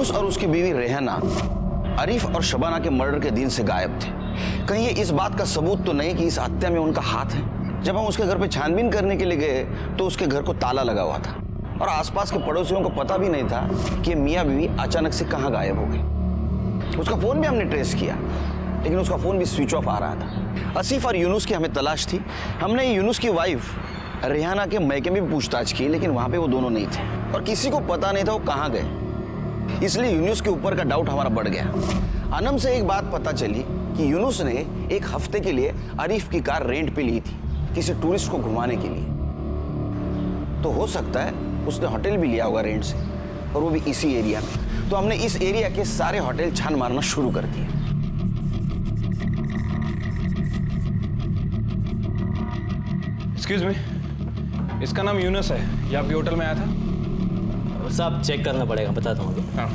यूनुस और उसकी बीवी रेहाना आरिफ और शबाना के मर्डर के दिन से गायब थे। कहीं ये इस बात का सबूत तो नहीं कि इस हत्या में उनका हाथ है। जब हम उसके घर पे छानबीन करने के लिए गए तो उसके घर को ताला लगा हुआ था और आसपास के पड़ोसियों को पता भी नहीं था कि मियाँ बीवी अचानक से कहाँ गायब हो गई। उसका फोन भी हमने ट्रेस किया लेकिन उसका फोन भी स्विच ऑफ आ रहा था। आसिफ और यूनुस की हमें तलाश थी। हमने यूनुस की वाइफ रेहाना के मैके में भी पूछताछ की लेकिन वहां पे वो दोनों नहीं थे और किसी को पता नहीं था वो कहाँ गए। इसलिए यूनुस के ऊपर का डाउट हमारा बढ़ गया। अनम से एक बात पता चली कि यूनुस ने एक हफ्ते के लिए आरिफ की कार रेंट पे ली थी किसी टूरिस्ट को घुमाने के लिए। तो हो सकता है उसने होटल भी लिया होगा रेंट से और वो भी इसी एरिया में। तो हमने इस एरिया के सारे होटल छान मारना शुरू कर दिए। एक्सक्यूज मी, इसका नाम यूनुस है, ये आपके होटल में आया था? साहब चेक करना पड़ेगा, बताता हूँ। हाँ।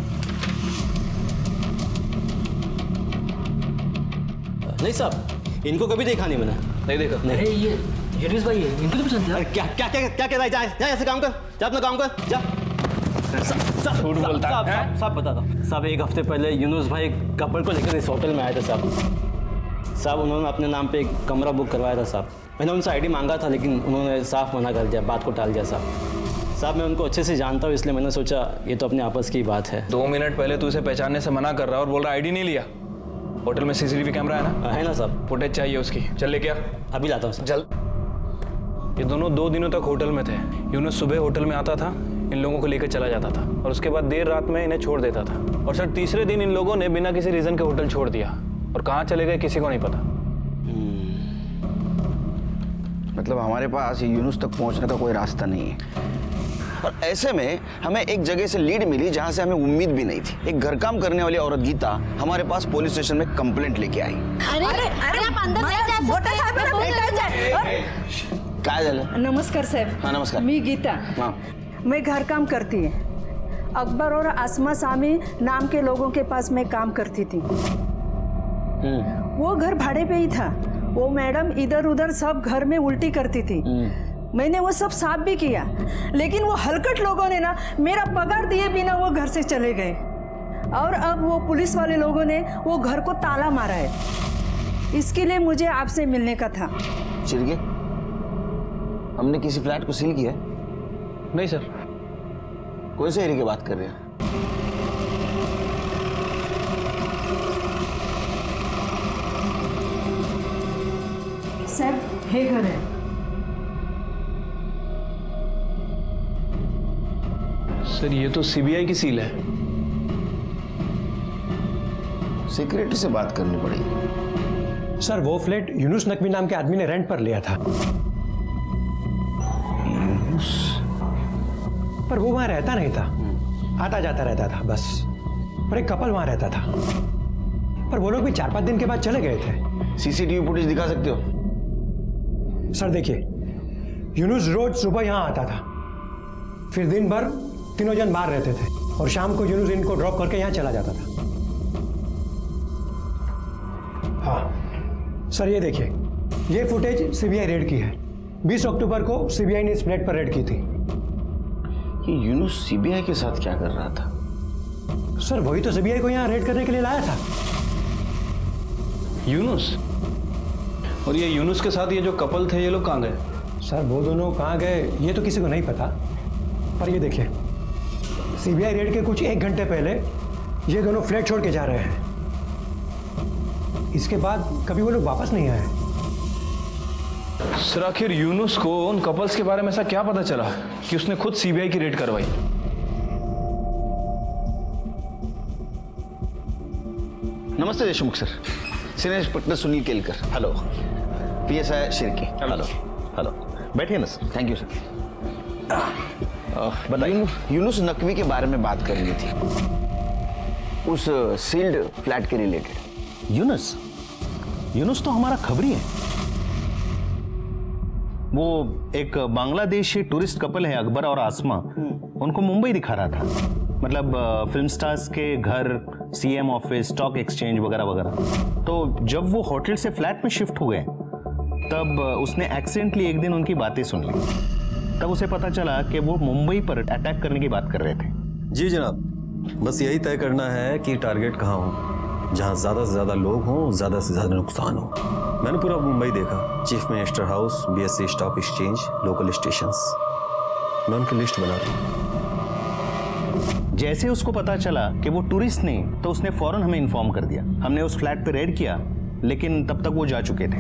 नहीं साहब, इनको कभी देखा नहीं मैंने। नहीं देखा? नहीं। ये यूनुस भाई है, इनको तो पसंद है। अरे क्या क्या क्या क्या क्या जा ऐसे काम कर, जा अपना काम कर, जा। झूठ बोलता है। साहब बताता हूँ। साहब एक हफ्ते पहले यूनुस भाई कपल को लेकर इस होटल में आए थे साहब। उन्होंने अपने नाम पे एक कमरा बुक करवाया था साहब। मैंने उनसे आईडी मांगा था लेकिन उन्होंने साफ मना कर दिया, बात को टाल दिया साहब। मैं उनको अच्छे से जानता हूँ इसलिए मैंने सोचा ये तो अपने आपस की बात है। 2 मिनट पहले तू इसे पहचानने से मना कर रहा है और बोल रहा आईडी नहीं लिया। होटल में सीसीटीवी कैमरा है ना? है ना साहब। फुटेज चाहिए उसकी, चल लेके आ। अभी लाता हूँ। जल्द। ये दोनों 2 दिनों तक होटल में थे। यूनुस सुबह होटल में आता था, इन लोगों को लेकर चला जाता था और उसके बाद देर रात में इन्हें छोड़ देता था। और सर तीसरे दिन इन लोगों ने बिना किसी रीजन के होटल छोड़ दिया और कहाँ चले गए किसी को नहीं पता। मतलब हमारे पास यूनुस तक पहुंचने का कोई रास्ता नहीं है और ऐसे में हमें एक जगह से लीड मिली जहां से हमें उम्मीद भी नहीं थी। एक घर काम करने वाली औरत गीता हमारे पास पुलिस स्टेशन में कंप्लेंट लेके आई। अरे आप अंदर काय झालं? नमस्कार साहेब. हाँ नमस्कार. मी गीता. हाँ. मैं घर काम करती है. अकबर और आसमा सामी नाम के लोगों के पास मैं काम करती थी. वो घर भाड़े पे ही था. वो मैडम इधर उधर सब घर में उल्टी करती थी. मैंने वो सब साफ भी किया लेकिन वो हलकट लोगों ने ना मेरा पगार दिए बिना वो घर से चले गए और अब वो पुलिस वाले लोगों ने वो घर को ताला मारा है. इसके लिए मुझे आपसे मिलने का था. चिरगे, हमने किसी फ्लैट को सील किया है? नहीं सर. कौन से एरिया की बात कर रहे हैं? सर हे घर है. सर ये तो सीबीआई की सील है. सिक्योरिटी से बात करनी पड़ेगी. सर वो फ्लैट यूनुस नकवी नाम के आदमी ने रेंट पर लिया था. पर वो वहां रहता नहीं था, आता जाता रहता था बस. और एक कपल वहां रहता था पर वो लोग भी 4-5 दिन के बाद चले गए थे. सीसीटीवी फुटेज दिखा सकते हो? सर देखिए, यूनुस रोज सुबह यहां आता था, फिर दिन भर तीनों जन बाहर रहते थे और शाम को यूनुस इनको ड्रॉप करके यहां चला जाता था. हाँ सर ये देखिए, ये फुटेज सीबीआई रेड की है. 20 अक्टूबर को सीबीआई ने इस फ्लैट पर रेड की थी. ये यूनुस सीबीआई के साथ क्या कर रहा था? सर वही तो सीबीआई को यहाँ रेड करने के लिए लाया था. यूनुस? और ये यूनुस के साथ ये जो कपल थे ये लोग कहाँ गए? सर वो दोनों कहाँ गए ये तो किसी को नहीं पता. पर ये देखिए, सीबीआई रेड के कुछ 1 घंटे पहले ये दोनों फ्लैट छोड़ के जा रहे हैं. इसके बाद कभी वो लोग वापस नहीं आए. सर आखिर यूनुस को उन कपल्स के बारे में ऐसा क्या पता चला कि उसने खुद सीबीआई की रेड करवाई? नमस्ते Deshmukh sir. Senior inspector Sunil Kelkar. Hello. PSI Shirke. Hello. Hello. बैठिए ना सर. Thank you sir. बताइए. यूनुस नकवी के बारे में बात करनी थी, उस सील्ड फ्लैट के रिलेटेड. यूनुस तो हमारा खबरी है. वो एक बांग्लादेशी टूरिस्ट कपल है अकबर और आसमा, उनको मुंबई दिखा रहा था. मतलब फिल्म स्टार्स के घर, सीएम ऑफिस, स्टॉक एक्सचेंज वगैरह वगैरह. तो जब वो होटल से फ्लैट में शिफ्ट हो गए तब उसने एक्सीडेंटली एक दिन उनकी बातें सुन ली. तब उसे पता चला कि वो मुंबई पर अटैक करने की बात कर रहे थे. जी जनाब, बस यही तय करना है कि टारगेट कहाँ हो, जहाँ ज़्यादा से ज़्यादा लोग हों, ज़्यादा से ज़्यादा नुकसान हो। मैंने पूरा मुंबई देखा, chief minister house, BSC stock exchange, local stations. मैं उनकी लिस्ट बना रहा हूँ। जैसे उसको पता चला कि वो टूरिस्ट नहीं, तो उसने फौरन हमें इन्फॉर्म कर दिया। हमने उस फ्लैट पे रेड किया, लेकिन तब तक वो जा चुके थे।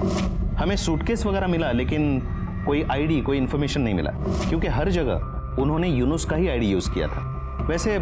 हमें सूटकेस वगैरह मिला, लेकिन कोई आईडी, कोई इन्फॉर्मेशन नहीं मिला, क्योंकि हर जगह उन्होंने यूनुस का ही आईडी यूज़ किया था। वैसे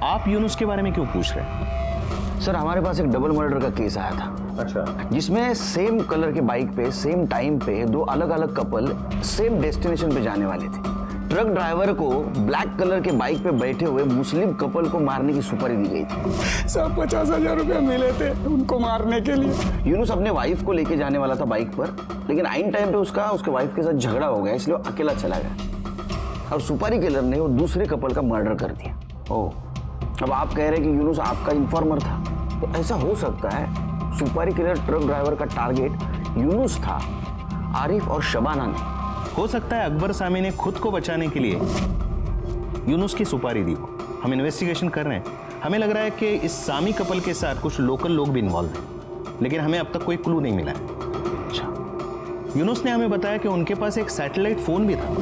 आप यूनुस के बारे में क्यों पूछ रहे हैं? सर हमारे पास एक डबल मर्डर का केस आया था। अच्छा। जिसमें सेम कलर के बाइक पे सेम टाइम पे दो अलग अलग कपल सेम डेस्टिनेशन पे जाने वाले थे। ट्रक ड्राइवर को ब्लैक कलर के बाइक पे बैठे हुए मुस्लिम कपल को मारने की सुपारी दी गई थी। सब 50,000 रुपया मिले थे उनको मारने के लिए। यूनुस अपने वाइफ को लेके जाने वाला था बाइक पर, लेकिन आइन टाइम पे उसके वाइफ के साथ झगड़ा हो गया, इसलिए वो अकेला चला गया और सुपारी किलर ने वो दूसरे कपल का मर्डर कर दिया। ओह, अब आप कह रहे हैं कि यूनुस आपका इन्फॉर्मर था, तो ऐसा हो सकता है सुपारी किलर ट्रक ड्राइवर का टारगेट यूनुस था, आरिफ और शबाना नहीं। हो सकता है अकबर सामी ने खुद को बचाने के लिए यूनुस की सुपारी दी हो। हम इन्वेस्टिगेशन कर रहे हैं। हमें लग रहा है कि इस सामी कपल के साथ कुछ लोकल लोग भी इन्वॉल्व हैं, लेकिन हमें अब तक कोई क्लू नहीं मिला है। अच्छा। यूनुस ने हमें बताया कि उनके पास एक सैटेलाइट फोन भी था,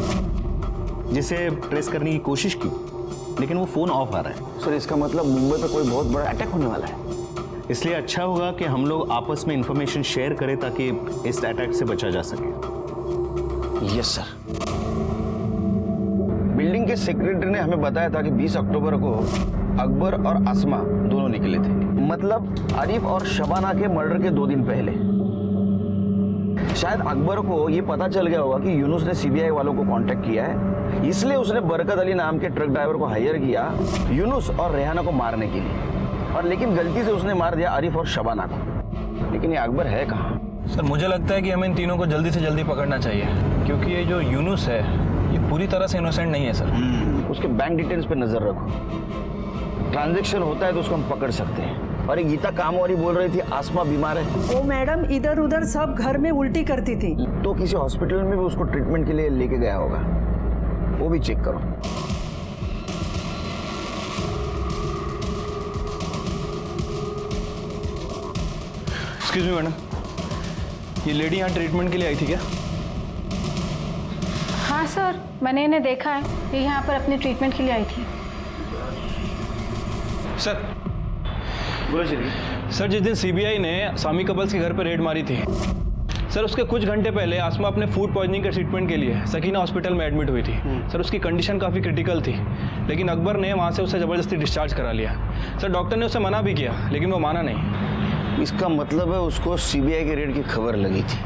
जिसे ट्रेस करने की कोशिश की, लेकिन वो फोन ऑफ आ रहा है। सर इसका मतलब मुंबई पे कोई बहुत बड़ा अटैक होने वाला है। इसलिए अच्छा होगा कि हम लोग आपस में इंफॉर्मेशन शेयर करें ताकि इस अटैक से बचा जा सके। Yes sir. बिल्डिंग के सेक्रेटरी ने हमें बताया था कि 20 अक्टूबर को अकबर और आसमा दोनों निकले थे, मतलब आरिफ और शबाना के मर्डर के 2 दिन पहले। शायद अकबर को ये पता चल गया होगा कि यूनुस ने सीबीआई वालों को कांटेक्ट किया है, इसलिए उसने बरकत अली नाम के ट्रक ड्राइवर को हायर किया यूनुस और रेहाना को मारने के लिए, और लेकिन गलती से उसने मार दिया आरिफ और शबाना को। लेकिन ये अकबर है कहाँ? सर मुझे लगता है कि हमें इन तीनों को जल्दी से जल्दी पकड़ना चाहिए, क्योंकि ये जो यूनुस है ये पूरी तरह से इनोसेंट नहीं है सर। उसके बैंक डिटेल्स पे नजर रखो, ट्रांजैक्शन होता है तो उसको हम पकड़ सकते हैं। और ये गीता कामवारी बोल रही थी आसमा बीमार है। वो मैडम इधर उधर सब घर में उल्टी करती थी। तो किसी हॉस्पिटल में भी उसको ट्रीटमेंट के लिए लेके गया होगा, वो भी चेक करो। एक्सक्यूज मी मैडम, ये लेडी यहाँ ट्रीटमेंट के लिए आई थी क्या? हाँ सर, मैंने इन्हें देखा है, ये यहाँ पर अपने ट्रीटमेंट के लिए आई थी। सर बोलो चलिए। सर जिस दिन सीबीआई ने सामी कपल्स के घर पर रेड मारी थी सर, उसके कुछ घंटे पहले आसमा अपने फूड पॉइजनिंग के ट्रीटमेंट के लिए सकीना हॉस्पिटल में एडमिट हुई थी। सर उसकी कंडीशन काफ़ी क्रिटिकल थी, लेकिन अकबर ने वहाँ से उसे ज़बरदस्ती डिस्चार्ज करा लिया। सर डॉक्टर ने उसे मना भी किया, लेकिन वो माना नहीं। इसका मतलब है उसको सीबीआई के रेड की खबर लगी थी,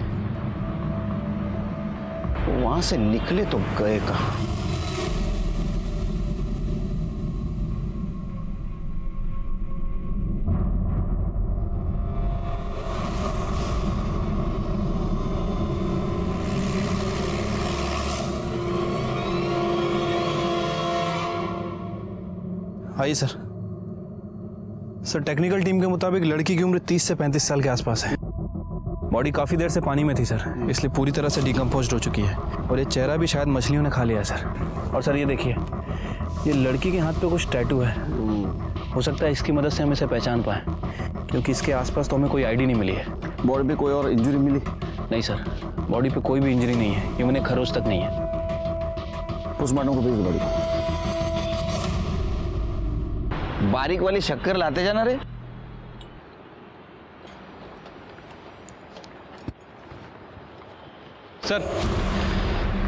वहां से निकले तो गए कहां? आइए सर। सर टेक्निकल टीम के मुताबिक लड़की की उम्र 30 से 35 साल के आसपास है। बॉडी काफ़ी देर से पानी में थी सर, इसलिए पूरी तरह से डिकम्पोज्ड हो चुकी है, और ये चेहरा भी शायद मछलियों ने खा लिया है सर। और सर ये देखिए, ये लड़की के हाथ पे कुछ टैटू है। हो सकता है इसकी मदद से हम इसे पहचान पाएँ, क्योंकि इसके आसपास तो हमें कोई आईडी नहीं मिली है। बॉडी पे कोई और इंजरी मिली? नहीं सर, बॉडी पे कोई भी इंजरी नहीं है, इवन एक खरोच तक नहीं है। पोस्टमार्टम को भेज दो बॉडी को। बारीक वाली शक्कर लाते जाना रे। सर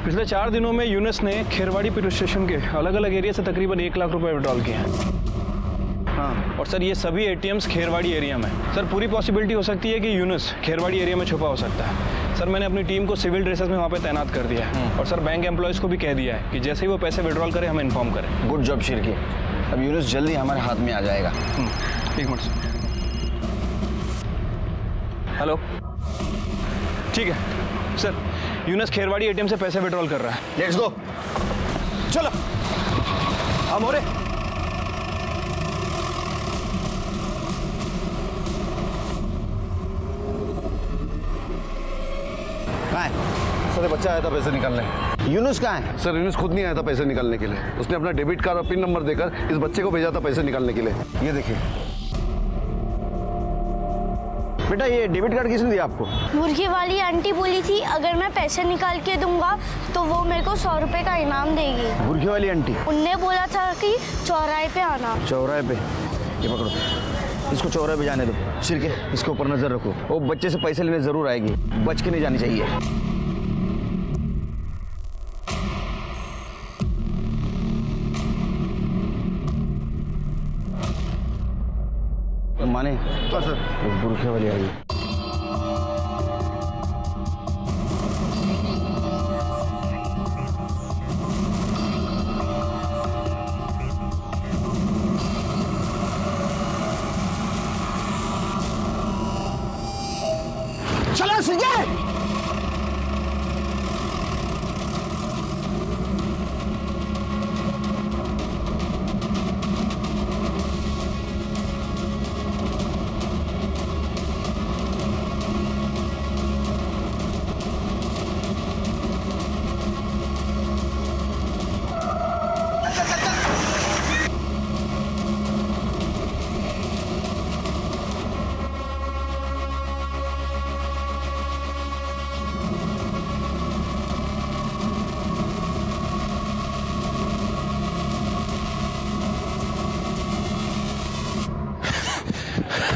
पिछले 4 दिनों में यूनुस ने खेरवाड़ी पुलिस स्टेशन के अलग अलग एरिया से तकरीबन 1 लाख रुपए विड्रॉल किए हैं। हाँ, और सर ये सभी एटीएम्स खेरवाड़ी एरिया में। सर पूरी पॉसिबिलिटी हो सकती है कि यूनुस खेरवाड़ी एरिया में छुपा हो सकता है। सर मैंने अपनी टीम को सिविल ड्रेसेस में वहाँ पे तैनात कर दिया है, और सर बैंक एम्प्लॉयज़ को भी कह दिया है कि जैसे ही वो पैसे विड्रॉल करें हमें इन्फॉर्म करें। गुड जॉब शिरकी, अब यूनुस जल्दी हमारे हाथ में आ जाएगा। 1 मिनट। हेलो, ठीक है सर, यूनुस खेरवाड़ी एटीएम से पैसे विड्रॉल कर रहा है। लेट्स गो, चलो हम हो रहे। सर बच्चा आया था पैसे निकालने। यूनुस कहाँ है? सर यूनुस खुद नहीं आया था पैसे निकालने के लिए, उसने अपना डेबिट कार्ड और पिन नंबर देकर इस बच्चे को भेजा था पैसे निकालने के लिए। ये देखिए बेटा, ये डेबिट कार्ड किसने दिया आपको? मुर्गी वाली आंटी बोली थी अगर मैं पैसे निकाल के दूंगा तो वो मेरे को 100 रुपए का इनाम देगी। बुरखे वाली आंटी? उनने बोला था कि चौराहे पे आना। चौराहे पे? ये पकड़ो, इसको चौराहे पे जाने दो। सिरके, इसके ऊपर नजर रखो, वो बच्चे से पैसे लेने जरूर आएगी, बच के नहीं जानी चाहिए। माने हाँ सर। बुरखे वाली आई। चलो सीधे।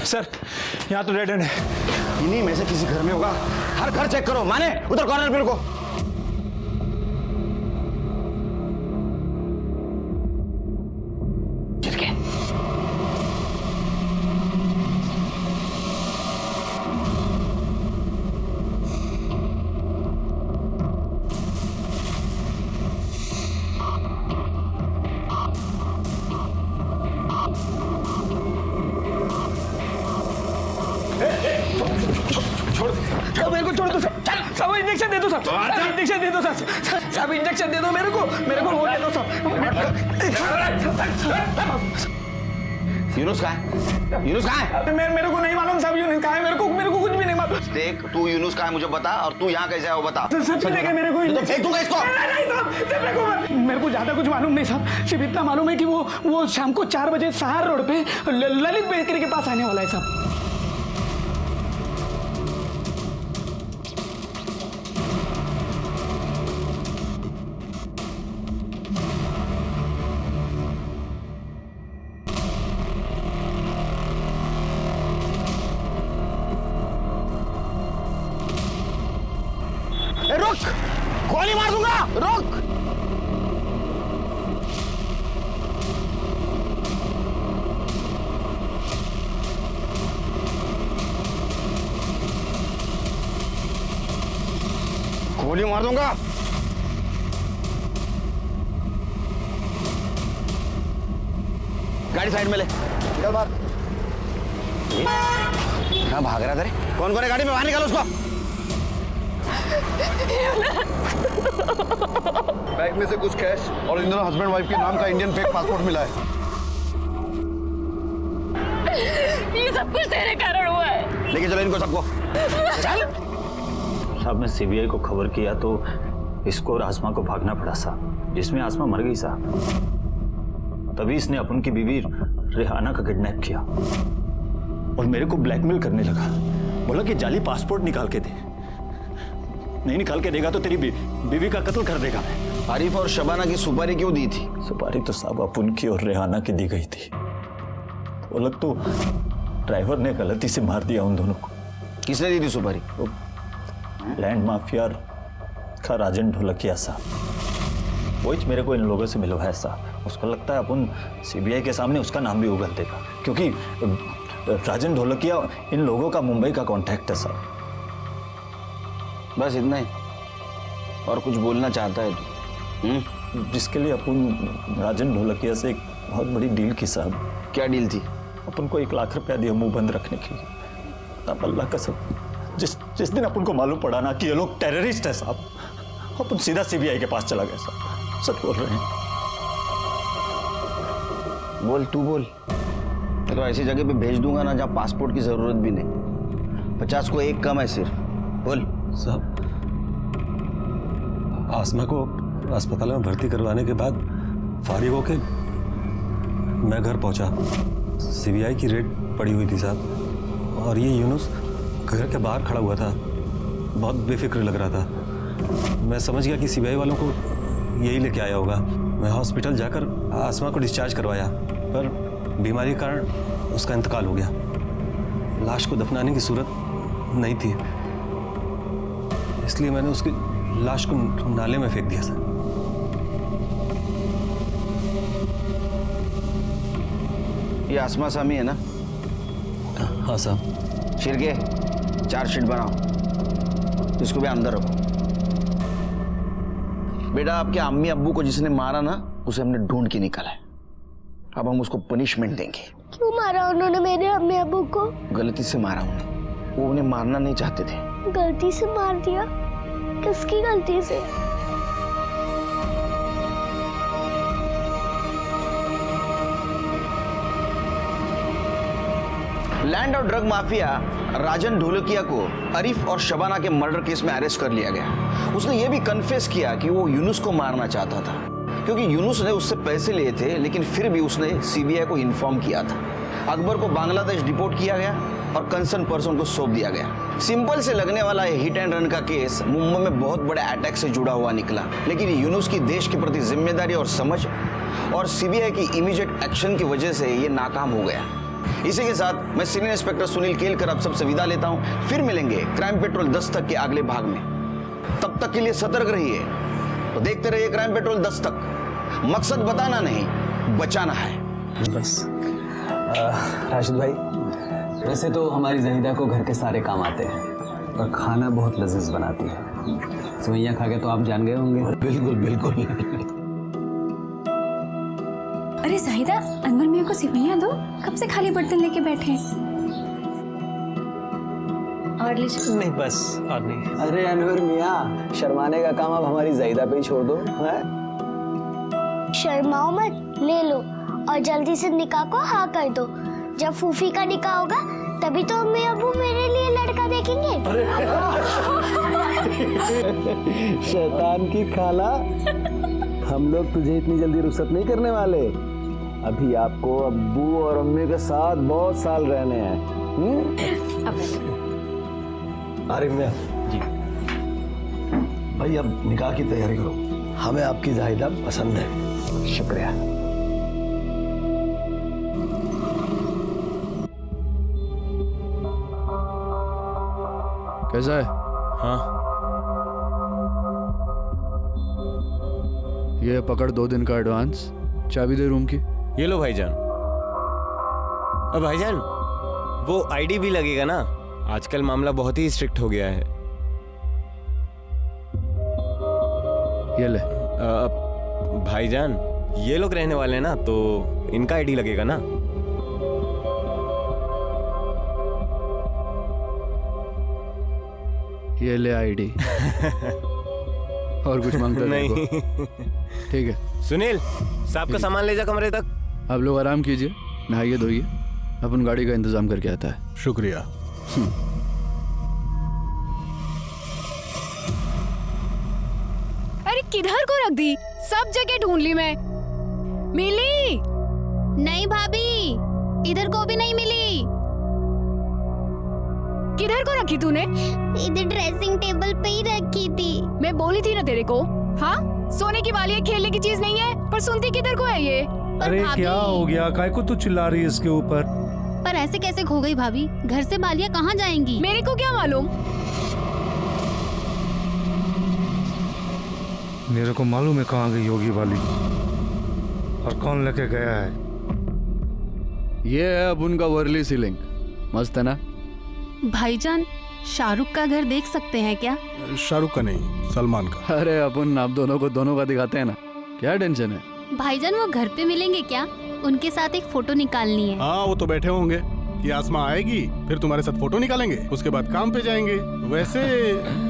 सर यहाँ तो रेड एंड है। इन्हीं में से किसी घर में होगा, हर घर चेक करो। माने उधर कॉर्नर पे रुको। मेरे को छोड़ दो सर, सब इंजेक्शन दे दो सर, इंजेक्शन दे दो सर, सब इंजेक्शन दे दो मेरे को वो दे दो सर। यूनुस कहाँ है? यूनुस कहाँ है? मेरे को नहीं मालूम साहब, यूनुस कहाँ है, मेरे को कुछ भी नहीं मालूम। देख, तू यूनुस कहाँ है मुझे बता, और तू यहाँ कैसे है वो बता। सच में मेरे को तो फेंक दूंगा इसको। नहीं साहब, मेरे को ज्यादा कुछ मालूम नहीं साहब, सिर्फ इतना मालूम है कि वो शाम को 4 बजे सहार रोड पे ललित बेकरी के पास आने वाला है साहब। रुक, गोली मार दूंगा, रुक। गोली मार दूंगा। गाड़ी साइड में ले, चल बाहर। कहाँ भाग रहा था रे? कौन है गाड़ी में? बाहर निकालो उसको। बैग में से कुछ कैश और इन दोनों हस्बैंड वाइफ के नाम का इंडियन फेक पासपोर्ट मिला है। ये सब कुछ तेरे कारण हुआ है। लेके चलो इनको सबको, चल। साहब ने सीबीआई को खबर किया तो इसको और आसमा को भागना पड़ा साहब, जिसमें आसमा मर गई साहब। तभी इसने अपन की बीवी रेहाना का किडनैप किया और मेरे को ब्लैकमेल करने लगा। बोला कि जाली पासपोर्ट निकाल के दे, नहीं निकाल के देगा तो तेरी बीवी का कत्ल कर देगा। आरिफ और शबाना की सुपारी क्यों दी थी? सुपारी तो साहब अपन की और रेहाना की दी गई थी। वो लोग तो ड्राइवर ने गलती से मार दिया उन दोनों को। किसने दी थी सुपारी? लैंड माफिया का राजन ढोलकिया साहब, वही मेरे को इन लोगों से मिलवाया साहब। उसको लगता है अपन सीबीआई के सामने उसका नाम भी उगल देगा, क्योंकि राजन ढोलकिया इन लोगों का मुंबई का कॉन्टैक्ट है साहब। बस इतना ही? और कुछ बोलना चाहता है तू? जिसके लिए अपन राजन ढोलकिया से एक बहुत बड़ी डील की साहब। क्या डील थी? अपन को 1 लाख रुपया दिया मुंह बंद रखने के लिए। अब अल्लाह कसम, जिस दिन अपन को मालूम पड़ा ना कि ये लोग टेररिस्ट है साहब, अपन सीधा सीबीआई के पास चला गया साहब। सच बोल रहे हैं। बोल, तू बोल। मैं तो ऐसी जगह पे भेज दूंगा ना जहाँ पासपोर्ट की जरूरत भी नहीं। 50 को 1 कम है सिर्फ। बोल। साहब आसमा को अस्पताल में भर्ती करवाने के बाद फारिग होके मैं घर पहुंचा। सीबीआई की रेड पड़ी हुई थी साहब, और ये यूनुस घर के बाहर खड़ा हुआ था, बहुत बेफिक्र लग रहा था। मैं समझ गया कि सीबीआई वालों को यही लेके आया होगा। मैं हॉस्पिटल जाकर आसमा को डिस्चार्ज करवाया, पर बीमारी के कारण उसका इंतकाल हो गया। लाश को दफनाने की सूरत नहीं थी, इसलिए मैंने उसकी लाश को नाले में फेंक दिया सर। ये आसमा सामी है ना? हाँ साहब। शिरके चार्जशीट बनाओ, इसको भी अंदर रखो। बेटा, आपके अम्मी अब्बू को जिसने मारा ना, उसे हमने ढूंढ के निकाला है। अब हम उसको पनिशमेंट देंगे। क्यों मारा उन्होंने मेरे अम्मी अब्बू को? गलती से मारा उन्हें, वो उन्हें मारना नहीं चाहते थे। गलती से मार दिया? किसकी गलती से? लैंड और ड्रग माफिया राजन ढोलकिया को अरीफ और शबाना के मर्डर केस में अरेस्ट कर लिया गया। उसने ये भी कन्फेस किया कि वो यूनुस को मारना चाहता था, क्योंकि यूनुस ने उससे पैसे लिए थे, लेकिन फिर भी उसने सीबीआई को इन्फॉर्म किया था। अकबर को बांग्लादेश डिपोर्ट किया गया और कंसर्न पर्सन को सौंप दिया गया। सिंपल से लगने वाला हिट एंड रन का केस मुंबई में बहुत बड़े अटैक से जुड़ा हुआ निकला, लेकिन यूनुस की देश के प्रति जिम्मेदारी और समझ और सीबीआई की इमीडिएट एक्शन की वजह से ये नाकाम हो गया। इसी के साथ मैं सीनियर इंस्पेक्टर सुनील केलकर आप सबसे विदा लेता हूं। फिर मिलेंगे क्राइम पेट्रोल 10 तक के अगले भाग में। तब तक के लिए सतर्क रहिए, तो देखते रहिए क्राइम पेट्रोल 10 तक। मकसद बताना नहीं, बचाना है। बस राशिद भाई, वैसे तो हमारी जहीदा को घर के सारे काम आते हैं, और खाना बहुत लजीज बनाती है। सेवइयाँ खा के तो आप जान गए होंगे। बिल्कुल बिल्कुल। अरे जाहिदा, अनवर मियाँ को सिवैयाँ दो, कब से खाली बर्तन लेके बैठे हैं। और लीजिए। नहीं बस, और नहीं। अरे अनवर मियाँ, शर्माने का काम अब हमारी जहीदा पे ही छोड़ दो। है? शर्माओ मत, ले लो और जल्दी से निकाह को हाँ कर दो। जब फूफी का निकाह होगा तभी तो अम्मी अब्बू मेरे लिए लड़का देखेंगे। शैतान की खाला, हम लोग तुझे इतनी जल्दी रुखसत नहीं करने वाले। अभी आपको अब्बू और अम्मी के साथ बहुत साल रहने हैं। आरिफ मियां जी, भाई अब निकाह की तैयारी करो, हमें आपकी जाहिदा पसंद है। शुक्रिया। कैसा है? हाँ, ये पकड़ 2 दिन का एडवांस, चाबी दे रूम की। ये लो भाईजान। अब भाईजान, वो आईडी भी लगेगा ना? आजकल मामला बहुत ही स्ट्रिक्ट हो गया है। ये ले। भाईजान, ये लोग रहने वाले हैं ना, तो इनका आईडी लगेगा ना? ये ले आईडी। और कुछ मांगता नहीं। ठीक है। सुनील, साहब का सामान ले जा कमरे तक। आप लोग आराम कीजिए, नहाइए धोइए, अपन गाड़ी का इंतजाम करके आता है। शुक्रिया। अरे किधर को रख दी? सब जगह ढूंढ ली मैं, मिली नहीं भाभी, इधर को भी नहीं मिली। किधर को रखी तूने? इधर ड्रेसिंग टेबल पे ही रखी थी। मैं बोली थी ना तेरे को, हाँ? सोने की वाली है, खेलने की चीज नहीं है। पर सुनती किधर को है ये? अरे क्या हो गया? काय को तू चिल्ला रही है इसके ऊपर? पर ऐसे कैसे खो गई भाभी? घर से बालियां कहाँ जाएंगी? मेरे को क्या मालूम? मेरे को मालूम है कहाँ गई होगी वाली, और कौन लेके गया है। ये है अब उनका वर्ली सीलिंग, मस्त है ना? भाईजान, शाहरुख का घर देख सकते हैं क्या? शाहरुख का नहीं, सलमान का। अरे अपन आप दोनों को दोनों का दिखाते हैं ना, क्या टेंशन है? भाईजान, वो घर पे मिलेंगे क्या? उनके साथ एक फोटो निकालनी है। हाँ, वो तो बैठे होंगे कि आसमा आएगी, फिर तुम्हारे साथ फोटो निकालेंगे, उसके बाद काम पे जाएंगे। वैसे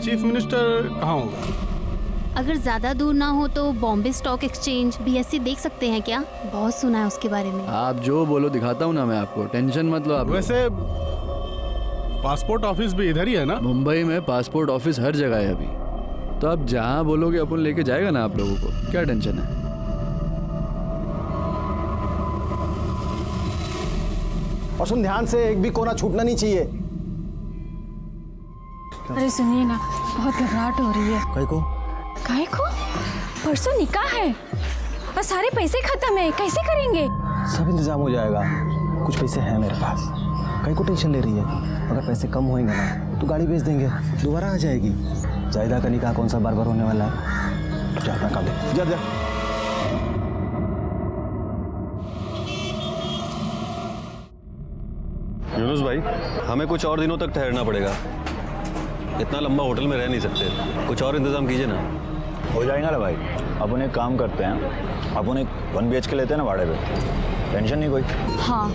चीफ मिनिस्टर कहाँ होगा? अगर ज्यादा दूर ना हो तो बॉम्बे स्टॉक एक्सचेंज BSC देख सकते हैं क्या? बहुत सुना है उसके बारे में। आप जो बोलो दिखाता हूँ ना मैं आपको, टेंशन मत लो आप। वैसे पासपोर्ट ऑफिस भी इधर ही है ना? मुंबई में पासपोर्ट ऑफिस हर जगह है अभी, तो आप जहाँ बोलोगे अपन लेके जाएगा ना आप लोगों को, क्या टेंशन है। और सुन ध्यान से, एक भी कोना छूटना नहीं चाहिए। अरे सुनिए ना, बहुत घबराहट हो रही है। काहे को? परसों निकाह है और सारे पैसे खत्म है, कैसे करेंगे? सब इंतजाम हो जाएगा, कुछ पैसे हैं मेरे पास। कहीं को टेंशन ले रही है? अगर पैसे कम होंगे ना तो गाड़ी बेच देंगे, दोबारा आ जाएगी। जायदा का निकाह कौन सा बार बार होने वाला है? जाता काम जा जा। यूनुस भाई, हमें कुछ और दिनों तक ठहरना पड़ेगा। इतना लंबा होटल में रह नहीं सकते, कुछ और इंतजाम कीजिए ना। हो जाएगा ना भाई, अपन एक काम करते हैं, अपन एक 1 BHK लेते हैं ना भाड़े पे, टेंशन नहीं कोई। हाँ,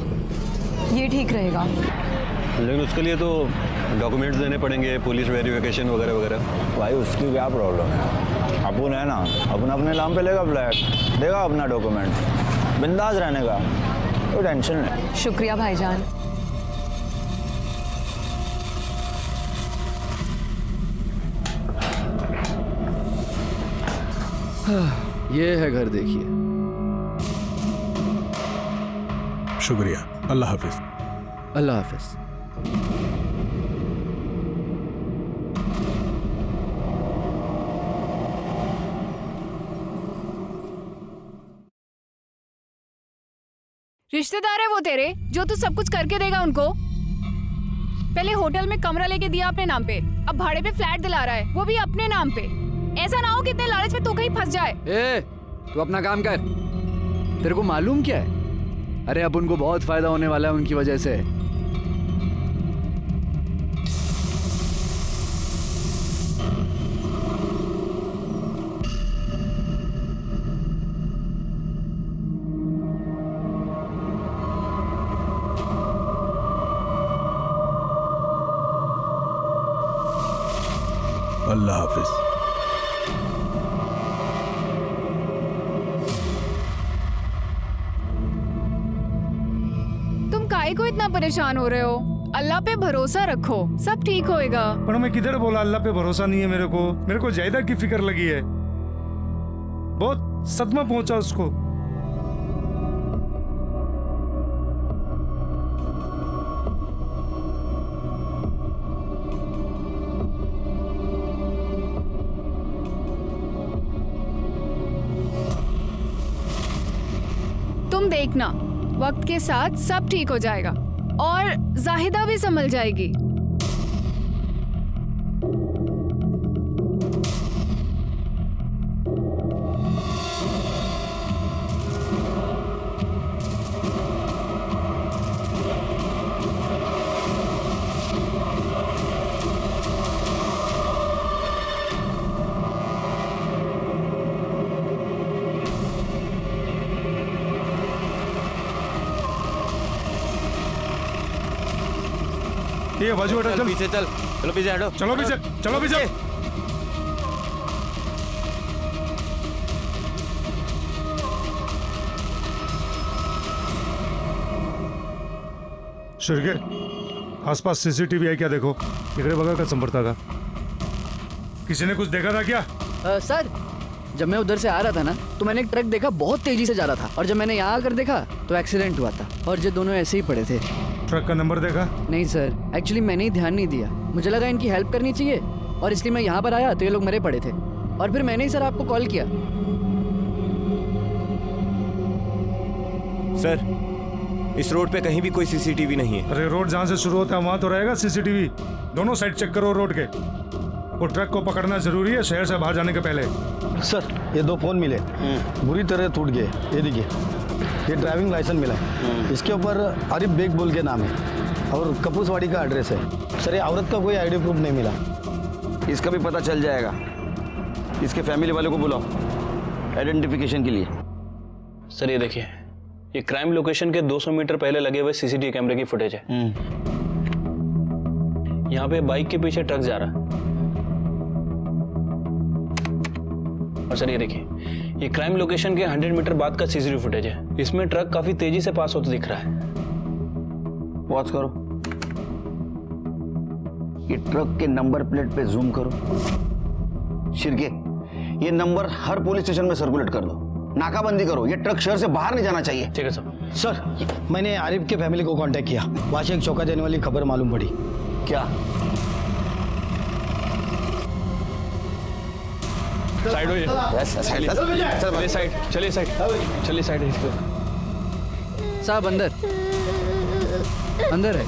ये ठीक रहेगा। लेकिन उसके लिए तो डॉक्यूमेंट्स देने पड़ेंगे, पुलिस वेरिफिकेशन वगैरह वगैरह। भाई उसकी क्या प्रॉब्लम है, अपन है ना, अपन अपने नाम पे लेगा फ्लैट, देगा अपना डॉक्यूमेंट, बिंदास रहने का, कोई टेंशन नहीं। शुक्रिया भाईजान। ये है घर, देखिए। शुक्रिया, अल्लाह हाफिज। अल्लाह हाफिज। रिश्तेदार है वो तेरे, जो तू सब कुछ करके देगा उनको। पहले होटल में कमरा लेके दिया अपने नाम पे, अब भाड़े पे फ्लैट दिला रहा है, वो भी अपने नाम पे। ऐसा ना हो कि इतने लालच में तू कहीं फंस जाए। ए, तू अपना काम कर। तेरे को मालूम क्या है? अरे अब उनको बहुत फायदा होने वाला है उनकी वजह से। अल्लाह हाफिज। तुम काहे को इतना परेशान हो रहे हो? अल्लाह पे भरोसा रखो, सब ठीक होएगा। पर मैं किधर बोला अल्लाह पे भरोसा नहीं है मेरे को जायदा की फिक्र लगी है, बहुत सदमा पहुंचा उसको। तुम देखना, वक्त के साथ सब ठीक हो जाएगा और जाहिदा भी संभल जाएगी। ये बाजू हटो, चल पीछे चल, चलो पीछे हटो, चलो पीछे, चलो पीछे। शिरके, आसपास सीसीटीवी है क्या? देखो इधर बगल का संपर्ता का किसी ने कुछ देखा था क्या? सर, जब मैं उधर से आ रहा था ना तो मैंने एक ट्रक देखा, बहुत तेजी से जा रहा था, और जब मैंने यहाँ आकर देखा तो एक्सीडेंट हुआ था और ये दोनों ऐसे ही पड़े थे। ट्रक का नंबर देखा? नहीं सर, एक्चुअली मैंने ही ध्यान नहीं दिया, मुझे लगा इनकी हेल्प करनी चाहिए और इसलिए मैं यहाँ पर आया तो ये लोग मरे पड़े थे, और फिर मैंने ही सर आपको कॉल किया। सर, इस रोड पे कहीं भी कोई सीसीटीवी नहीं है। अरे रोड जहाँ से शुरू होता है वहाँ तो रहेगा सीसीटीवी। दोनों साइड चेक करो रोड के। वो ट्रक को पकड़ना जरूरी है शहर से बाहर जाने के पहले। सर, ये 2 फोन मिले, बुरी तरह टूट गए। ये देखिए, ये ड्राइविंग लाइसेंस मिला है, इसके ऊपर आरिफ बेग बोल के नाम है और कपूसवाड़ी का एड्रेस है। सर, ये औरत का कोई आईडी प्रूफ नहीं मिला। इसका भी पता चल जाएगा। इसके फैमिली वालों को बुलाओ आइडेंटिफिकेशन के लिए। सर ये देखिए, ये क्राइम लोकेशन के 200 मीटर पहले लगे हुए सीसीटीवी कैमरे की फुटेज है। यहाँ पे बाइक के पीछे ट्रक जा रहा है। और सर ये देखिए, ये क्राइम लोकेशन के 100 मीटर बाद का सीसीटीवी फुटेज है। इसमें ट्रक काफी तेजी से पास होता दिख रहा है। पॉज करो, ये ट्रक के नंबर प्लेट पे जूम करो। शिरके, ये नंबर हर पुलिस स्टेशन में सर्कुलेट कर दो, नाकाबंदी करो, ये ट्रक शहर से बाहर नहीं जाना चाहिए। ठीक है सर। सर मैंने आरिफ के फैमिली को कांटेक्ट किया, वहाँ से एक चौंका देने वाली खबर मालूम पड़ी। क्या? साइड हो चलिए साइड, चलिए साइड, चलिए साइड। साहब अंदर अंदर है।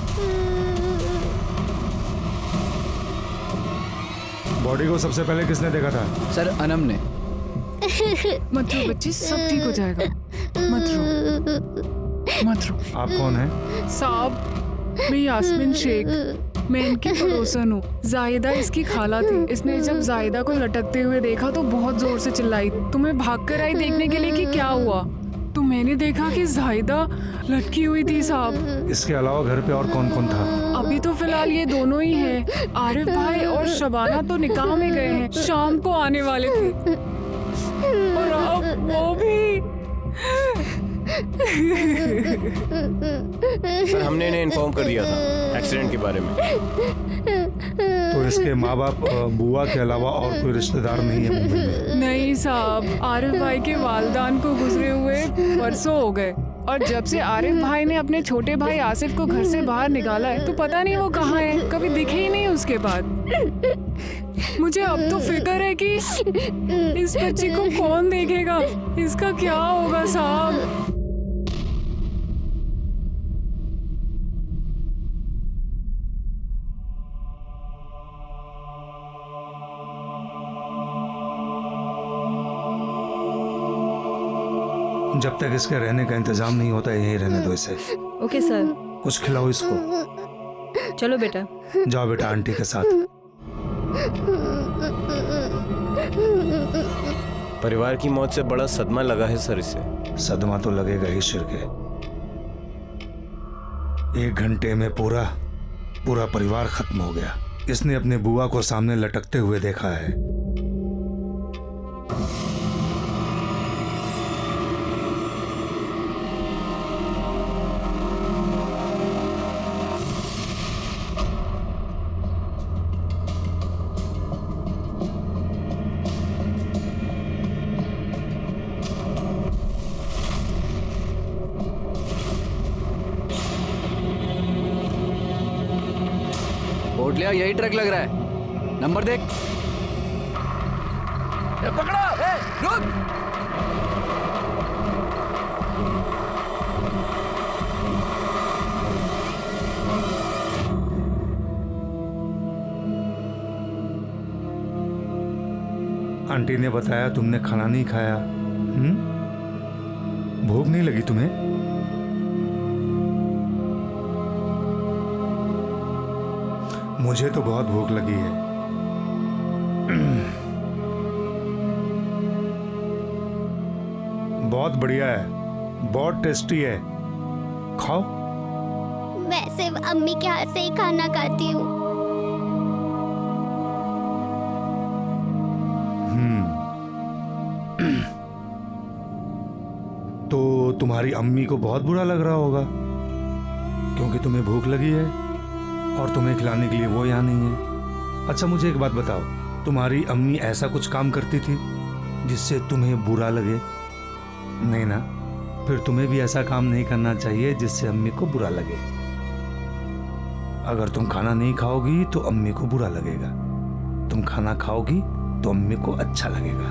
बॉडी को सबसे पहले किसने देखा था? सर अनम ने। मत रो बच्ची, सब ठीक हो जाएगा, मत रो मत रो। आप कौन हैं? साहब मैं यास्मीन शेख, मैं इनकी पड़ोसन हूँ। जाहिदा इसकी खाला थी। इसने जब जाहिदा को लटकते हुए देखा तो बहुत जोर से चिल्लाई। तो मैं भाग कर आई देखने के लिए कि क्या हुआ, तो मैंने देखा कि जाहिदा लटकी हुई थी साहब। इसके अलावा घर पे और कौन कौन था? अभी तो फिलहाल ये दोनों ही हैं। आरिफ भाई और शबाना तो निकाह में गए हैं, शाम को आने वाले थे। और अब वो भी। सर हमने इन्हें इन्फॉर्म कर दिया था एक्सीडेंट के बारे में। तो इसके माँ बाप बुआ के अलावा और कोई रिश्तेदार नहीं है मुंबई में? नहीं साहब, आरिफ भाई के वालिदान को गुजरे हुए परसों हो गए, और जब से आरिफ भाई ने अपने छोटे भाई आसिफ को घर से बाहर निकाला है तो पता नहीं वो कहाँ है, कभी दिखे ही नहीं उसके बाद। मुझे अब तो फिक्र है कि इस बच्ची को कौन देखेगा, इसका क्या होगा साहब। जब तक इसके रहने का इंतजाम नहीं होता यहीं रहने दो इसे। Okay sir. कुछ खिलाओ इसको। चलो बेटा। जाओ बेटा आंटी के साथ। परिवार की मौत से बड़ा सदमा लगा है सर इसे। सदमा तो लगेगा ही शिरके। 1 घंटे में पूरा परिवार खत्म हो गया। इसने अपने बुआ को सामने लटकते हुए देखा है। कोटलिया यही ट्रक लग रहा है, नंबर देख। पकड़ा, रुक। आंटी ने बताया तुमने खाना नहीं खाया। भूख नहीं लगी तुम्हें? मुझे तो बहुत भूख लगी है। बहुत बढ़िया है, बहुत टेस्टी है, खाओ। मैं सिर्फ अम्मी के हाथ से ही खाना खाती हूँ। तो तुम्हारी अम्मी को बहुत बुरा लग रहा होगा क्योंकि तुम्हें भूख लगी है और तुम्हें खिलाने के लिए वो यहाँ नहीं है। अच्छा मुझे एक बात बताओ, तुम्हारी अम्मी ऐसा कुछ काम करती थी जिससे तुम्हें बुरा लगे? नहीं ना? फिर तुम्हें भी ऐसा काम नहीं करना चाहिए जिससे अम्मी को बुरा लगे। अगर तुम खाना नहीं खाओगी तो अम्मी को बुरा लगेगा, तुम खाना खाओगी तो अम्मी को अच्छा लगेगा।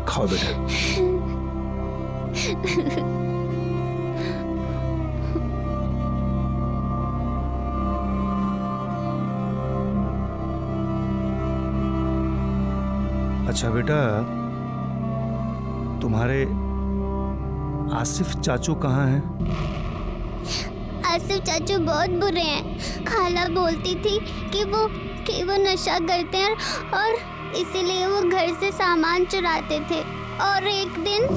खाओ बेटा। अच्छा बेटा, तुम्हारे आसिफ चाचू कहाँ हैं? आसिफ चाचू बहुत बुरे हैं। खाला बोलती थी कि वो नशा करते हैं और इसीलिए वो घर से सामान चुराते थे। और एक दिन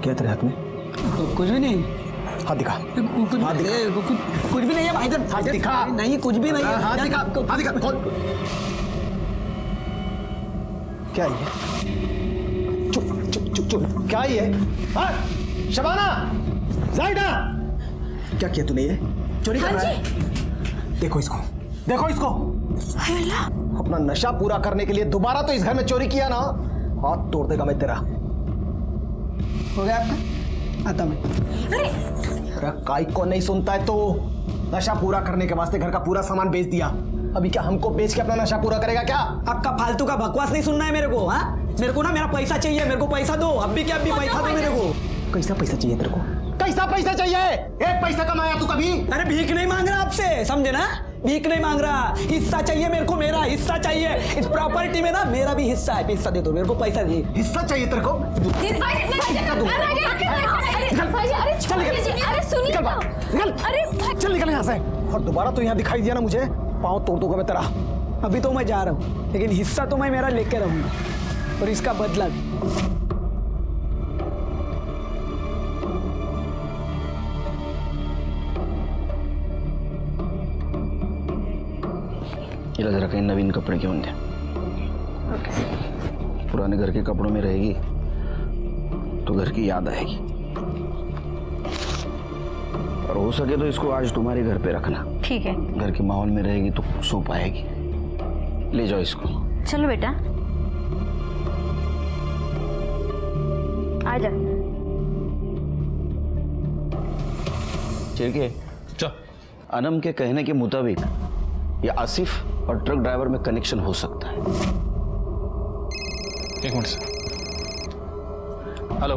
क्या तेरे हाथ में? कुछ भी नहीं। हाथ दिखा। हाथ दिखा। कुछ भी नहीं है भाईजान। हाथ दिखा। नहीं कुछ भी नहीं है। हाथ दिखा। हाथ दिखा। क्या है ये? चुप चुप चुप चुप, क्या है ये? हाँ? शबाना, जायदा, क्या किया तूने ये? चोरी कर रहा है? देखो इसको, देखो इसको। अपना नशा पूरा करने के लिए दोबारा तो इस घर में चोरी किया ना, हाथ तोड़ देगा मैं तेरा। हो गया आपका? आता मैं। अरे काई को नहीं सुनता है तो नशा पूरा करने के वास्ते घर का पूरा सामान बेच दिया, अभी क्या हमको बेच के अपना नशा पूरा करेगा क्या? आपका फालतू का बकवास नहीं सुनना है मेरे को। हाँ, मेरे को ना मेरा पैसा चाहिए, मेरे को पैसा दो, अब भी क्या अब भी पैसा दो मेरे को। कैसा पैसा चाहिए तेरे को? कैसा पैसा चाहिए? एक पैसा कमाया तू कभी? अरे भीख नहीं मांग रहा आपसे, समझे ना? भीख नहीं मांग रहा, हिस्सा चाहिए मेरे को, मेरा हिस्सा चाहिए। इस प्रॉपर्टी में ना मेरा भी हिस्सा है, पैसा दे दो मेरे को, पैसा दे। हिस्सा चाहिए तेरे को? चल निकल यहाँ से, और दोबारा तो यहाँ दिखाई दिया ना मुझे, पाँव तोड़ दूंगा मैं तेरा। अभी तो मैं जा रहा हूँ, लेकिन हिस्सा तो मैं मेरा लेके रहूंगा, और इसका बदला भी। जरा कहीं नवीन कपड़े क्यों दे, पुराने घर के कपड़ों में रहेगी तो घर की याद आएगी। और हो सके तो इसको आज तुम्हारे घर पे रखना, ठीक है? घर के माहौल में रहेगी तो सो पाएगी। ले जाओ इसको। चलो बेटा, आ जा। ठीक है, अनम के कहने के मुताबिक ये आसिफ और ट्रक ड्राइवर में कनेक्शन हो सकता है। एक मिनट सर। हेलो,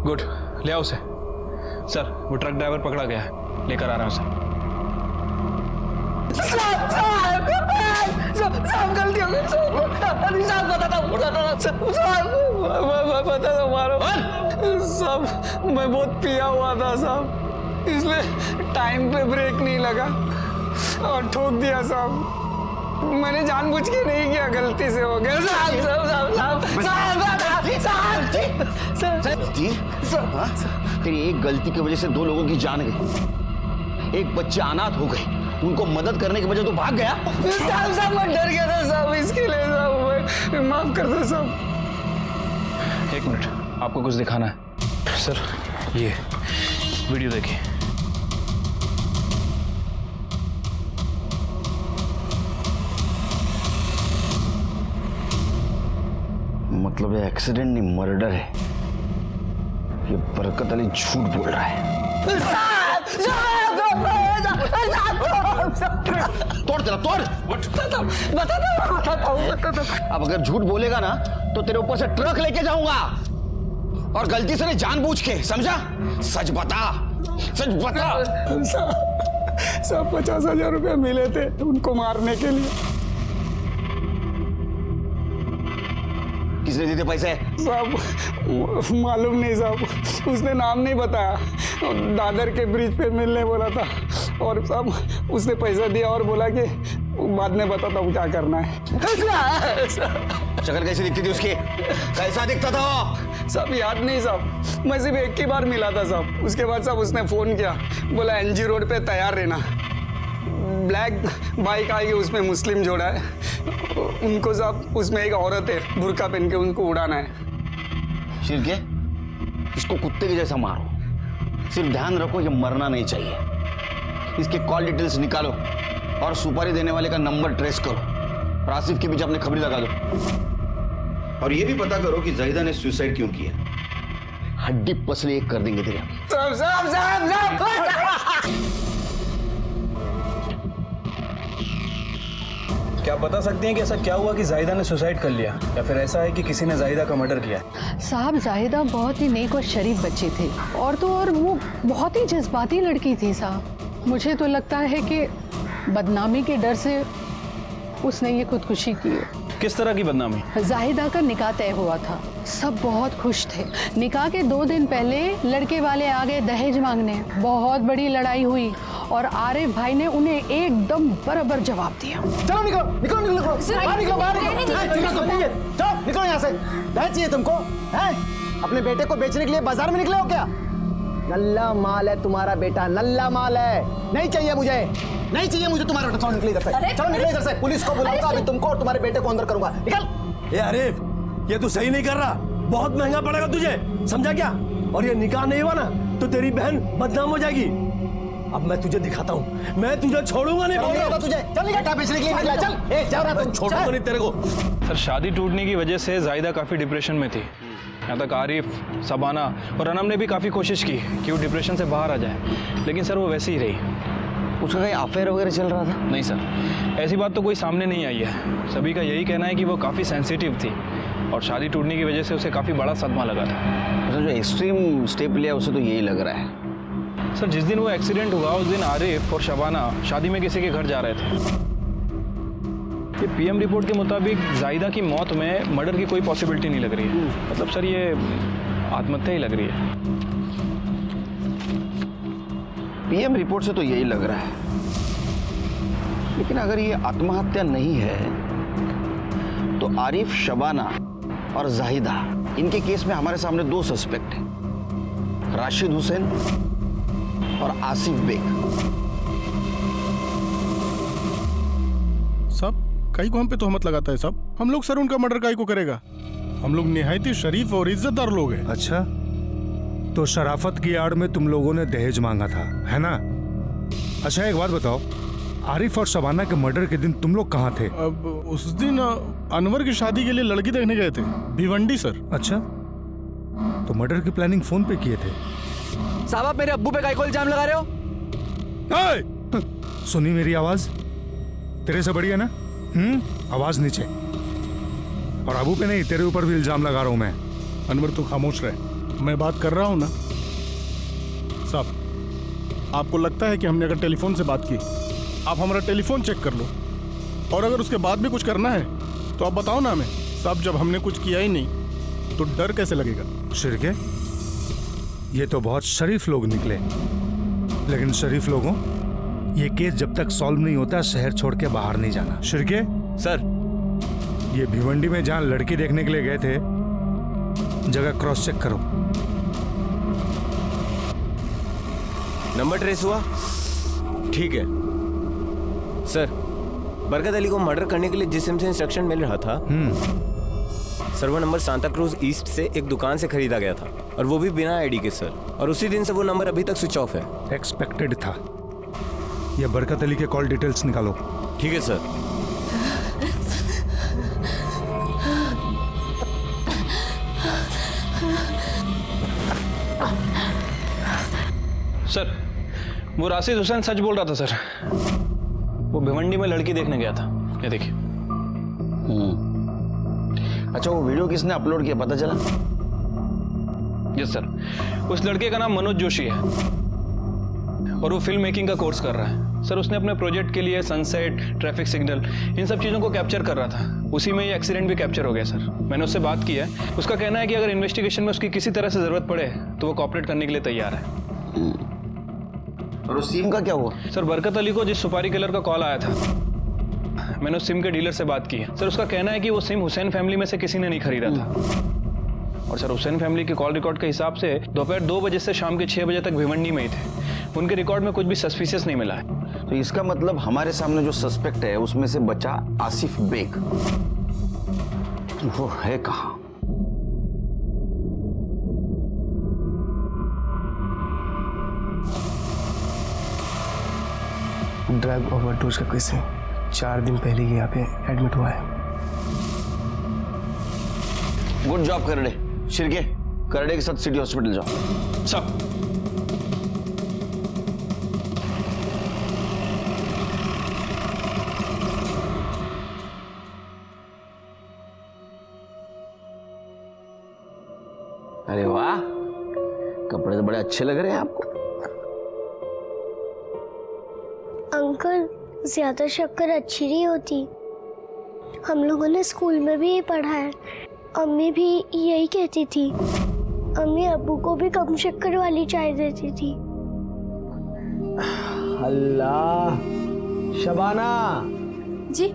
गुड, ले आओ उसे। सर, वो ट्रक ड्राइवर पकड़ा गया है, लेकर आ रहा हूँ सर। साहब गलती हो गई, साहब बता दो मारो साहब, मैं बहुत पिया हुआ था साहब, इसलिए टाइम पे ब्रेक नहीं लगा और ठोक दिया साहब। मैंने जानबूझ के नहीं किया, गलती से हो गया साहब। तेरी एक गलती की वजह से 2 लोगों की जान गई, एक बच्चे अनाथ हो गए, उनको मदद करने के बजाय तो भाग गया। साहब मैं डर गया था साहब, इसके लिए साहब माफ कर दो साहब। एक मिनट, आपको कुछ दिखाना है सर, ये वीडियो देखिए। मतलब ये एक्सीडेंट नहीं, मर्डर है। ये बरकत अली झूठ बोल रहा है। तोड़ तेरा, तोड़। अब अगर झूठ बोलेगा ना तो तेरे ऊपर से ट्रक लेके जाऊंगा, और गलती से नहीं, जानबूझ के, समझा? सच बता, सच बता। सब 50,000 रुपया मिले थे उनको मारने के लिए। किसने दिए थे पैसे? साहब मालूम नहीं साहब, उसने नाम नहीं बताया, दादर के ब्रिज पे मिलने बोला था, और साहब उसने पैसा दिया और बोला कि बाद में बताता हूँ क्या करना है। शक्ल कैसी दिखती थी उसकी? कैसा दिखता था वो? साहब याद नहीं साहब, मैं सिर्फ एक ही बार मिला था साहब। उसके बाद साहब उसने फोन किया, बोला NG रोड पे तैयार रहना, ब्लैक बाइक आएगी, उसमें मुस्लिम जोड़ा है, उनको साहब उसमें एक औरत है बुर्का पहन के, उनको उड़ाना है। शिरके, इसको कुत्ते के जैसा मारो, सिर्फ ध्यान रखो ये मरना नहीं चाहिए। इसके कॉल डिटेल्स निकालो और सुपारी देने वाले का नंबर ट्रेस करो, और आसिफ के बीच अपनी खबरी लगा दो, और ये भी पता करो कि जाहिदा ने सुसाइड क्यों किया। हड्डी पसली एक कर देंगे तेरे। क्या बता सकती हैं कि ऐसा क्या हुआ कि जाहिदा ने सुसाइड कर लिया, या फिर ऐसा है कि किसी ने जाहिदा का मर्डर किया? साहब जाहिदा बहुत ही नेक और शरीफ बच्ची थी, और तो और वो बहुत ही जज्बाती लड़की थी साहब। मुझे तो लगता है कि बदनामी के डर से उसने ये खुदकुशी की है। किस तरह की बदनामी? जाहिदा का निकाह तय हुआ था, सब बहुत खुश थे। निकाह के 2 दिन पहले लड़के वाले आ गए दहेज मांगने, बहुत बड़ी लड़ाई हुई, और आरिफ भाई ने उन्हें एकदम बराबर जवाब दिया। चलो निकलो निकलो निकलो बाहर निकलो, बाहर निकलो, निकलो यहाँ से। दहेज चाहिए तुमको? हैं? अपने बेटे को बेचने के लिए बाजार में निकले हो क्या? नल्ला माल है तुम्हारा बेटा, नल्ला माल है, नहीं चाहिए मुझे, नहीं चाहिए मुझे तुम्हारा बेटा। चलो निकलो इधर से, चलो निकलो इधर से, पुलिस को बुलाऊंगा अभी तुमको और तुम्हारे बेटे को अंदर करूंगा। निकल ए आरिफ, ये तू सही नहीं कर रहा, बहुत महंगा पड़ेगा तुझे, समझा क्या? और ये निकाह नहीं हुआ ना तो तेरी बहन बदनाम हो जाएगी। अब मैं तुझे दिखाता हूँ, मैं तुझे छोड़ूंगा नहीं। बोल रहा था तुझे, चल बेटा बेचने के लिए निकला, चल। ए जा रहा, तुम छोड़ूंगा नहीं तेरे को। सर शादी टूटने की वजह से जाहिदा काफ़ी डिप्रेशन में थी। यहाँ तक आरिफ, सबाना और अनम ने भी काफ़ी कोशिश की कि वो डिप्रेशन से बाहर आ जाए, लेकिन सर वो वैसे ही रही। उसका कहीं अफेयर वगैरह चल रहा था? नहीं सर, ऐसी बात तो कोई सामने नहीं आई है। सभी का यही कहना है कि वो काफ़ी सेंसिटिव थी और शादी टूटने की वजह से उसे काफ़ी बड़ा सदमा लगा था। उसने जो एक्सट्रीम स्टेप लिया उसे तो यही लग रहा है। सर जिस दिन वो एक्सीडेंट हुआ उस दिन आरिफ और शबाना शादी में किसी के घर जा रहे थे। ये पीएम रिपोर्ट के मुताबिक जाहिदा की मौत में मर्डर की कोई पॉसिबिलिटी नहीं लग रही है। मतलब सर ये आत्महत्या ही लग रही है। पीएम रिपोर्ट से तो यही लग रहा है, लेकिन अगर ये आत्महत्या नहीं है तो आरिफ, शबाना और जाहिदा, इनके केस में हमारे सामने दो सस्पेक्ट हैं, राशिद हुसैन और आसिफ बेग। सब कई को हम पे तोहमत लगाता है सब। हम लोग सर उनका मर्डर काई को करेगा? हम लोग निहायती शरीफ और इज्जतदार लोग हैं। अच्छा, तो शराफत की आड़ में तुम लोगों ने दहेज मांगा था, है ना? अच्छा एक बात बताओ, आरिफ और शबाना के मर्डर के दिन तुम लोग कहाँ थे? अब उस दिन अनवर की शादी के लिए लड़की देखने गए थे, भिवंडी सर। अच्छा, तो मर्डर की प्लानिंग फोन पे किए थे? साहब आप मेरे अब्बू पे काहे को इल्जाम लगा रहे हो? सुनी मेरी आवाज? तेरे से बड़ी है ना? आवाज नीचे। और अबू पे नहीं, तेरे ऊपर भी इल्जाम लगा रहा हूं मैं। अनवर तू खामोश रहे, मैं बात कर रहा हूं ना। साहब, आपको लगता है कि हमने अगर टेलीफोन से बात की, आप हमारा टेलीफोन चेक कर लो, और अगर उसके बाद भी कुछ करना है तो आप बताओ ना हमें। साहब जब हमने कुछ किया ही नहीं तो डर कैसे लगेगा? शिरके, ये तो बहुत शरीफ लोग निकले, लेकिन शरीफ लोगों, ये केस जब तक सॉल्व नहीं होता शहर छोड़ के बाहर नहीं जाना। शिरके सर, ये भिवंडी में जहां लड़की देखने के लिए गए थे, जगह क्रॉस चेक करो। नंबर ट्रेस हुआ? ठीक है सर। बरकत अली को मर्डर करने के लिए जिस सिम से इंस्ट्रक्शन मिल रहा था, server number Santa cruise east से एक दुकान से खरीदा गया था, और वो भी बिना आईडी के सर। और उसी दिन से वो नंबर अभी तक स्विच ऑफ है। एक्सपेक्टेड था। ये बरकत अली के कॉल डिटेल्स निकालो। ठीक है सर। सर वो राशिद हुसैन सच बोल रहा था सर। वो भिवंडी में लड़की देखने गया था, ये देखिए। अच्छा, वो वीडियो किसने अपलोड किया पता चला? यस सर, उस लड़के का नाम मनोज जोशी है और वो फिल्म मेकिंग का कोर्स कर रहा है। सर उसने अपने प्रोजेक्ट के लिए सनसेट, ट्रैफिक सिग्नल, इन सब चीज़ों को कैप्चर कर रहा था। उसी में ये एक्सीडेंट भी कैप्चर हो गया सर। मैंने उससे बात की है, उसका कहना है कि अगर इन्वेस्टिगेशन में उसकी किसी तरह से ज़रूरत पड़े तो वो कॉपरेट करने के लिए तैयार है। और उस सिम का क्या हुआ? सर बरकत अली को जिस सुपारी किलर का कॉल आया था, मैंने उस सिम के डीलर से बात की है। सर उसका कहना है कि वो सिम हुसैन फैमिली में से किसी ने नहीं खरीदा था। और सर हुसैन फैमिली के कॉल रिकॉर्ड के हिसाब से दोपहर 2 बजे से शाम के 6 बजे तक भिवंडी में ही थे। उनके रिकॉर्ड में कुछ भी सस्पिशियस नहीं मिला है। तो इसका मतलब हमारे सामने जो सस्पेक्ट है उसमें से बचा आसिफ बेग। वो है कहाँ? ड्रग ओवरडोज का केस है। 4 दिन पहले ही यहाँ पे एडमिट हुआ है। गुड जॉब करड़े। शिरके, करड़े के साथ सिटी हॉस्पिटल जाओ। सब अरे वाह, कपड़े तो बड़े अच्छे लग रहे हैं आपको। अंकल, ज्यादा शक्कर अच्छी नहीं होती। हम लोगों ने स्कूल में भी ये पढ़ा है। अम्मी भी यही कहती थी। अम्मी अब्बू को भी कम शक्कर वाली चाय देती थी। अल्लाह, शबाना जी,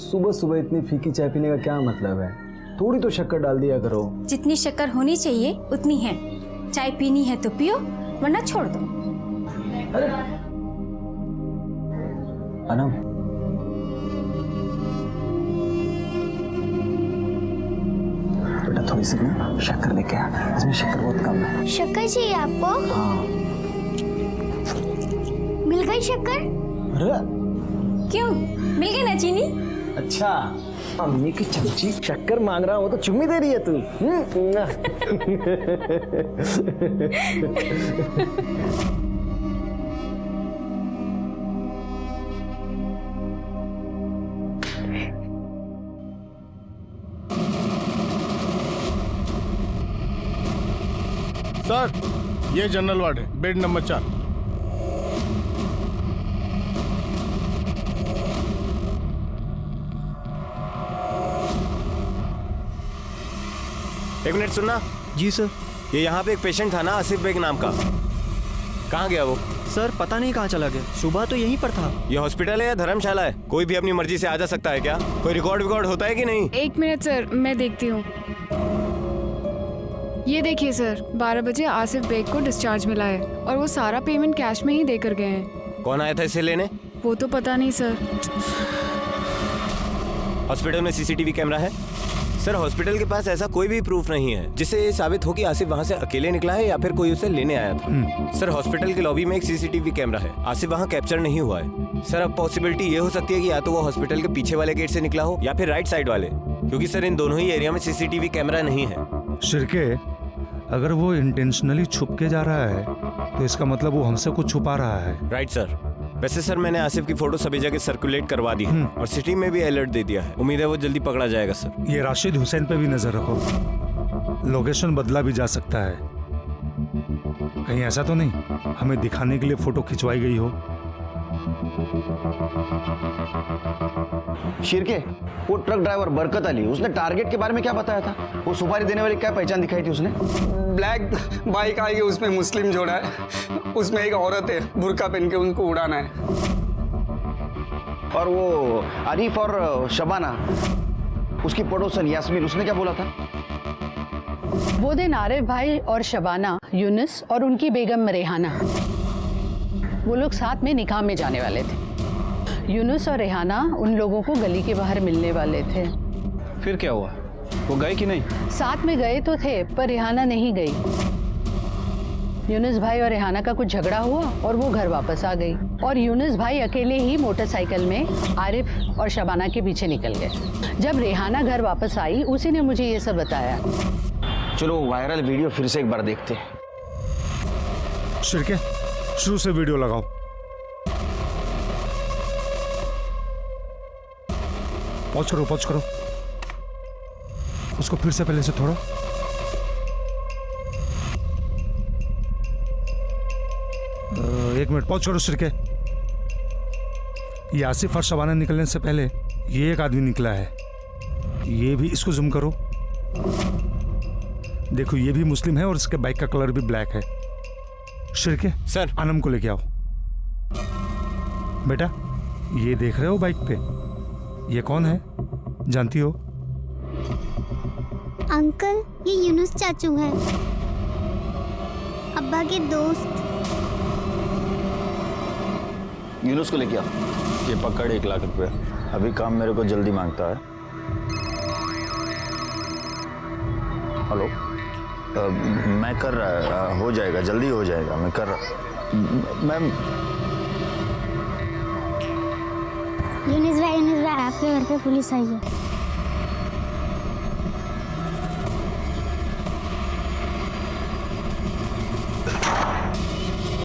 सुबह सुबह इतनी फीकी चाय पीने का क्या मतलब है? थोड़ी तो शक्कर डाल दिया करो। जितनी शक्कर होनी चाहिए उतनी है। चाय पीनी है तो पियो, वरना छोड़ दो। अरे अनम, बेटा थोड़ी सी ना शक्कर लेके आ, इसमें शक्कर बहुत कम है। शक्कर चाहिए आपको? हाँ। मिल गई शक्कर? अरे क्यों, मिल गई ना चीनी? अच्छा, अम्मी की चमची शक्कर मांग रहा हो तो चुम्मी दे रही है तू। सर, ये जनरल वार्ड है, बेड नंबर 4। एक मिनट सुनना। जी सर। ये यहाँ पे एक पेशेंट था ना, आसिफ बेग नाम का, कहाँ गया वो? सर पता नहीं कहाँ चला गया, सुबह तो यहीं पर था। ये हॉस्पिटल है या धर्मशाला है? कोई भी अपनी मर्जी से आ जा सकता है क्या? कोई रिकॉर्ड विकॉर्ड होता है कि नहीं? 1 मिनट सर, मैं देखती हूँ। ये देखिए सर, 12 बजे आसिफ बेग को डिस्चार्ज मिला है और वो सारा पेमेंट कैश में ही देकर गए हैं। कौन आया था इसे लेने? वो तो पता नहीं सर। हॉस्पिटल में सीसीटीवी कैमरा है? सर हॉस्पिटल के पास ऐसा कोई भी प्रूफ नहीं है जिससे ये साबित हो कि आसिफ वहाँ से अकेले निकला है या फिर कोई उसे लेने आया था। सर हॉस्पिटल के लॉबी में एक सीसीटीवी कैमरा है, आसिफ वहाँ कैप्चर नहीं हुआ है। सर अब पॉसिबिलिटी ये हो सकती है कि या तो वो हॉस्पिटल के पीछे वाले गेट से निकला हो या फिर राइट साइड वाले, क्योंकि सर इन दोनों ही एरिया में सीसीटीवी कैमरा नहीं है। शिरके, अगर वो इंटेंशनली छुप के जा रहा है तो इसका मतलब वो हमसे कुछ छुपा रहा है। Right sir. वैसे सर मैंने आसिफ की फोटो सभी जगह सर्कुलेट करवा दी है और सिटी में भी अलर्ट दे दिया है। उम्मीद है वो जल्दी पकड़ा जाएगा सर। ये राशिद हुसैन पे भी नजर रखो, लोकेशन बदला भी जा सकता है। कहीं ऐसा तो नहीं हमें दिखाने के लिए फोटो खिंचवाई गई हो। शिरके, वो ट्रक ड्राइवर बरकत अली, उसने टारगेट के बारे में क्या बताया था? वो सुपारी देने वाली क्या पहचान दिखाई थी उसने? ब्लैक बाइक आएगी, उसमें मुस्लिम जोड़ा है, उसमें एक औरत है, बुर्का पहन के उनको उड़ाना है। और वो आरिफ और शबाना, उसकी पड़ोसन यास्मीन, उसने क्या बोला था? वो दिन आरिफ भाई और शबाना, यूनुस और उनकी बेगम रेहाना, वो लोग साथ में निकाह में जाने वाले थे। यूनुस और रेहाना उन लोगों को गली के बाहर मिलने वाले थे। फिर क्या हुआ? वो गए कि नहीं? साथ में गए तो थे पर रेहाना नहीं गई। यूनुस भाई और रेहाना का कुछ झगड़ा हुआ और वो घर वापस आ गई और यूनुस भाई अकेले ही मोटरसाइकिल में आरिफ और शबाना के पीछे निकल गए। जब रेहाना घर वापस आई उसी ने मुझे ये सब बताया। चलो वायरल वीडियो फिर से एक बार देखते हैं। शिरके, शुरू से वीडियो लगाओ। पॉज करो। उसको फिर से पहले से थोड़ा। एक मिनट पॉज करो शिरके। ये आसिफ और शबाना निकलने से पहले ये एक आदमी निकला है, ये भी, इसको जूम करो। देखो ये भी मुस्लिम है और इसके बाइक का कलर भी ब्लैक है। शिरके सर, आनम को लेके आओ। बेटा ये देख रहे हो बाइक पे, ये कौन है जानती हो? अंकल, ये यूनुस चाचू हैं, अब्बा के दोस्त। यूनुस को लेके आओ। ये पकड़ 1 लाख रुपए, अभी काम मेरे को जल्दी मांगता है। हेलो, मैं कर रहा, हो जाएगा, जल्दी हो जाएगा, मैं कर रहा। मैम, यूनुस भाई आपके घर पे पुलिस आई है।